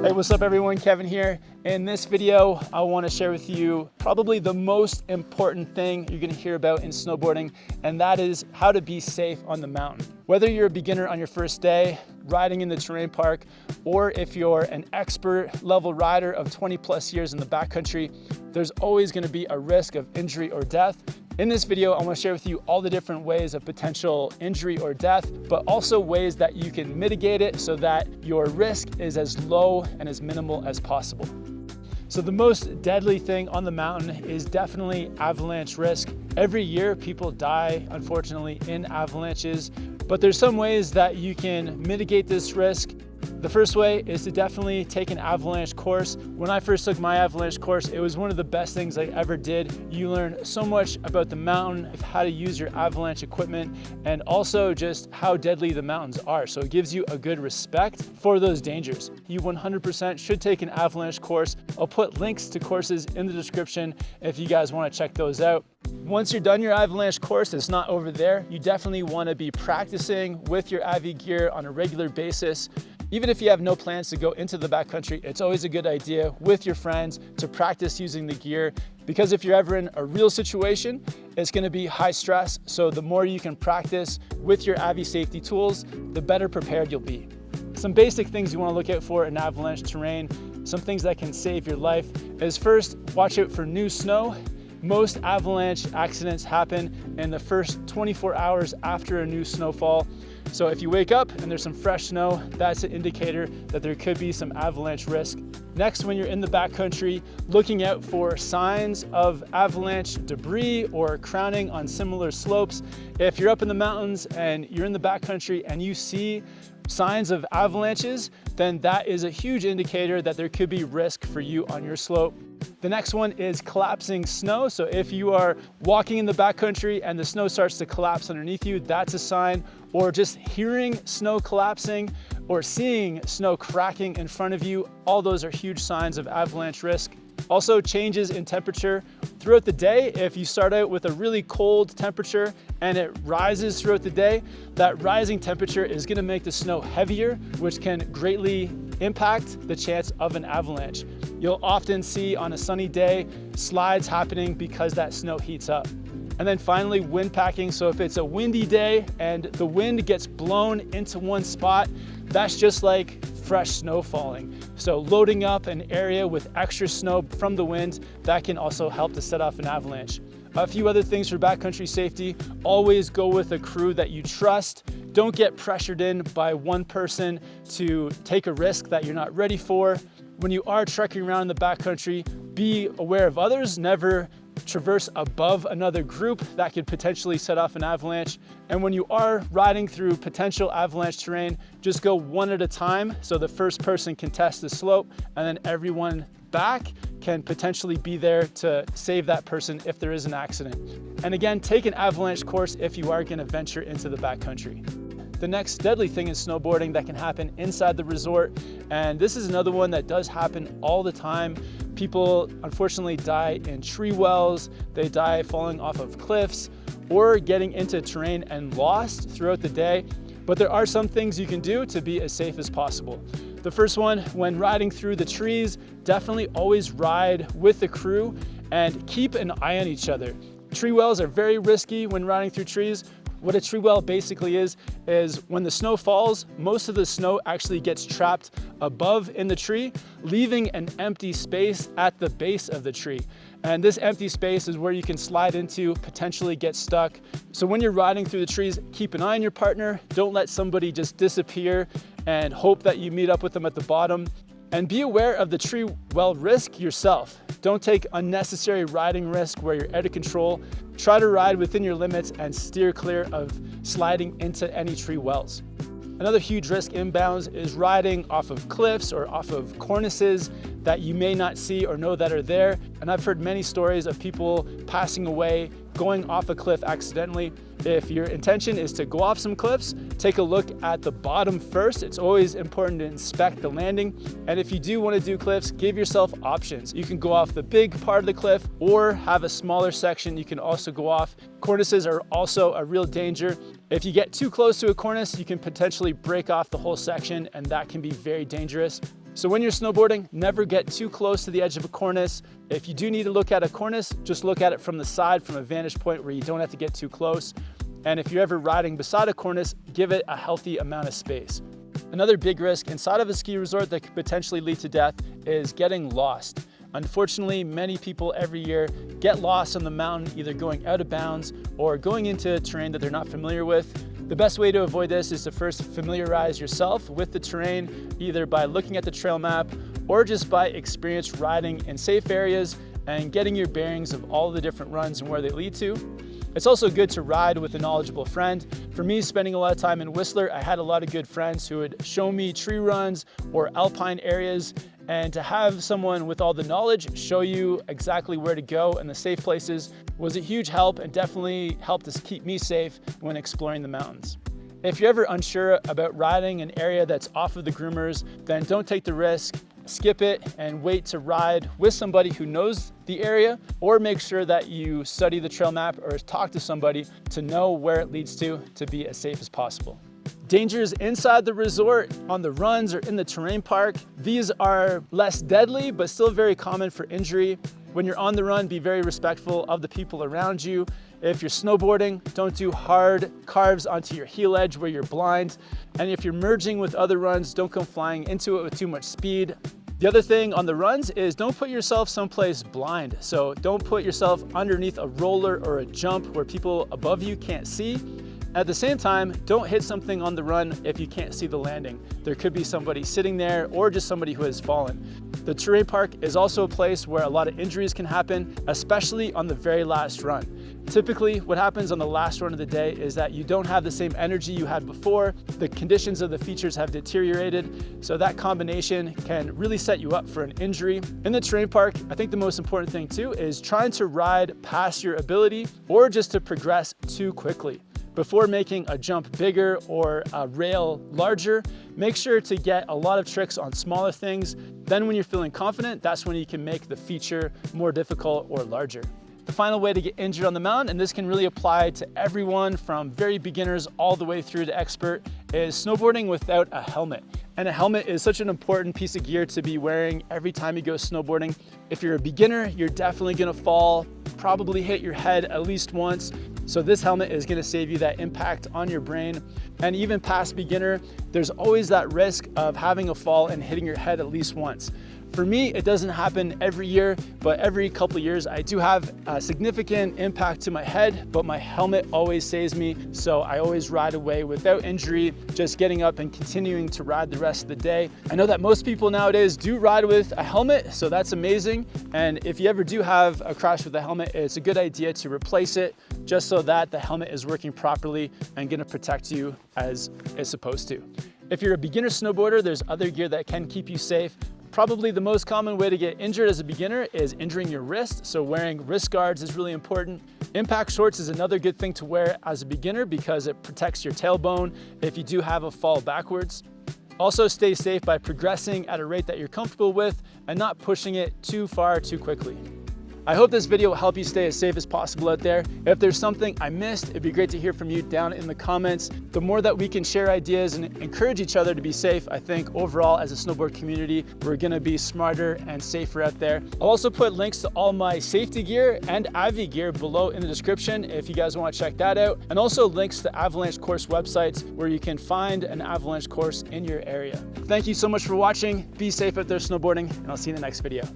Hey, what's up everyone? Kevin here. In this video, I want to share with you probably the most important thing you're going to hear about in snowboarding, and that is how to be safe on the mountain. Whether you're a beginner on your first day, riding in the terrain park, or if you're an expert level rider of 20 plus years in the backcountry, there's always going to be a risk of injury or death. In this video, I want to share with you all the different ways of potential injury or death, but also ways that you can mitigate it so that your risk is as low and as minimal as possible. So the most deadly thing on the mountain is definitely avalanche risk. Every year, people die, unfortunately, in avalanches, but there's some ways that you can mitigate this risk. The first way is to definitely take an avalanche course. When I first took my avalanche course, it was one of the best things I ever did. You learn so much about the mountain, how to use your avalanche equipment, and also just how deadly the mountains are. So it gives you a good respect for those dangers. You 100% should take an avalanche course. I'll put links to courses in the description if you guys want to check those out. Once you're done your avalanche course, it's not over there. You definitely want to be practicing with your Avi gear on a regular basis. Even if you have no plans to go into the backcountry, it's always a good idea with your friends to practice using the gear, because if you're ever in a real situation, it's going to be high stress. So the more you can practice with your Avi safety tools, the better prepared you'll be. Some basic things you want to look out for in avalanche terrain, some things that can save your life, is first, watch out for new snow. Most avalanche accidents happen in the first 24 hours after a new snowfall. So if you wake up and there's some fresh snow, that's an indicator that there could be some avalanche risk. Next, when you're in the backcountry, looking out for signs of avalanche debris or crowning on similar slopes. If you're up in the mountains and you're in the backcountry and you see signs of avalanches, then that is a huge indicator that there could be risk for you on your slope. The next one is collapsing snow. So if you are walking in the backcountry and the snow starts to collapse underneath you, that's a sign. Or just hearing snow collapsing or seeing snow cracking in front of you, all those are huge signs of avalanche risk. Also, changes in temperature throughout the day. If you start out with a really cold temperature and it rises throughout the day, that rising temperature is going to make the snow heavier, which can greatly impact the chance of an avalanche. You'll often see on a sunny day slides happening because that snow heats up. And then finally, wind packing. So if it's a windy day and the wind gets blown into one spot, that's just like fresh snow falling. So loading up an area with extra snow from the wind, that can also help to set off an avalanche. A few other things for backcountry safety: always go with a crew that you trust. Don't get pressured in by one person to take a risk that you're not ready for. When you are trekking around in the backcountry, be aware of others. Never traverse above another group that could potentially set off an avalanche. And when you are riding through potential avalanche terrain, just go one at a time so the first person can test the slope, and then everyone back can potentially be there to save that person if there is an accident. And again, take an avalanche course if you are going to venture into the backcountry. The next deadly thing is snowboarding that can happen inside the resort. And this is another one that does happen all the time. People unfortunately die in tree wells, they die falling off of cliffs, or getting into terrain and lost throughout the day. But there are some things you can do to be as safe as possible. The first one, when riding through the trees, definitely always ride with the crew and keep an eye on each other. Tree wells are very risky when riding through trees. What a tree well basically is when the snow falls, most of the snow actually gets trapped above in the tree, leaving an empty space at the base of the tree. And this empty space is where you can slide into, potentially get stuck. So when you're riding through the trees, keep an eye on your partner. Don't let somebody just disappear and hope that you meet up with them at the bottom. And be aware of the tree well risk yourself. Don't take unnecessary riding risk where you're out of control. Try to ride within your limits and steer clear of sliding into any tree wells. Another huge risk inbounds is riding off of cliffs or off of cornices that you may not see or know that are there. And I've heard many stories of people passing away going off a cliff accidentally. If your intention is to go off some cliffs, take a look at the bottom first. It's always important to inspect the landing. And if you do want to do cliffs, give yourself options. You can go off the big part of the cliff or have a smaller section you can also go off. Cornices are also a real danger. If you get too close to a cornice, you can potentially break off the whole section, and that can be very dangerous. So when you're snowboarding, never get too close to the edge of a cornice. If you do need to look at a cornice, just look at it from the side, from a vantage point where you don't have to get too close. And if you're ever riding beside a cornice, give it a healthy amount of space. Another big risk inside of a ski resort that could potentially lead to death is getting lost. Unfortunately, many people every year get lost on the mountain, either going out of bounds or going into terrain that they're not familiar with. The best way to avoid this is to first familiarize yourself with the terrain, either by looking at the trail map or just by experience riding in safe areas and getting your bearings of all the different runs and where they lead to. It's also good to ride with a knowledgeable friend. For me, spending a lot of time in Whistler, I had a lot of good friends who would show me tree runs or alpine areas, and to have someone with all the knowledge show you exactly where to go and the safe places was a huge help, and definitely helped us keep me safe when exploring the mountains. If you're ever unsure about riding an area that's off of the groomers, then don't take the risk. Skip it and wait to ride with somebody who knows the area, or make sure that you study the trail map or talk to somebody to know where it leads to be as safe as possible. Dangers inside the resort, on the runs, or in the terrain park. These are less deadly, but still very common for injury. When you're on the run, be very respectful of the people around you. If you're snowboarding, don't do hard carves onto your heel edge where you're blind. And if you're merging with other runs, don't come flying into it with too much speed. The other thing on the runs is don't put yourself someplace blind. So don't put yourself underneath a roller or a jump where people above you can't see. At the same time, don't hit something on the run if you can't see the landing. There could be somebody sitting there or just somebody who has fallen. The terrain park is also a place where a lot of injuries can happen, especially on the very last run. Typically, what happens on the last run of the day is that you don't have the same energy you had before. The conditions of the features have deteriorated, so that combination can really set you up for an injury. In the terrain park, I think the most important thing too is trying to ride past your ability or just to progress too quickly. Before making a jump bigger or a rail larger, make sure to get a lot of tricks on smaller things. Then when you're feeling confident, that's when you can make the feature more difficult or larger. The final way to get injured on the mountain, and this can really apply to everyone from very beginners all the way through to expert, is snowboarding without a helmet. And a helmet is such an important piece of gear to be wearing every time you go snowboarding. If you're a beginner, you're definitely gonna fall, probably hit your head at least once. So this helmet is gonna save you that impact on your brain. And even past beginner, there's always that risk of having a fall and hitting your head at least once. For me, it doesn't happen every year, but every couple of years I do have a significant impact to my head, but my helmet always saves me. So I always ride away without injury, just getting up and continuing to ride the rest of the day. I know that most people nowadays do ride with a helmet, so that's amazing. And if you ever do have a crash with a helmet, it's a good idea to replace it just so that the helmet is working properly and gonna protect you as it's supposed to. If you're a beginner snowboarder, there's other gear that can keep you safe. Probably the most common way to get injured as a beginner is injuring your wrist, so wearing wrist guards is really important. Impact shorts is another good thing to wear as a beginner because it protects your tailbone if you do have a fall backwards. Also, stay safe by progressing at a rate that you're comfortable with and not pushing it too far too quickly. I hope this video will help you stay as safe as possible out there. If there's something I missed, it'd be great to hear from you down in the comments. The more that we can share ideas and encourage each other to be safe, I think overall as a snowboard community, we're gonna be smarter and safer out there. I'll also put links to all my safety gear and Avi gear below in the description if you guys wanna check that out. And also links to Avalanche Course websites where you can find an Avalanche course in your area. Thank you so much for watching. Be safe out there snowboarding, and I'll see you in the next video.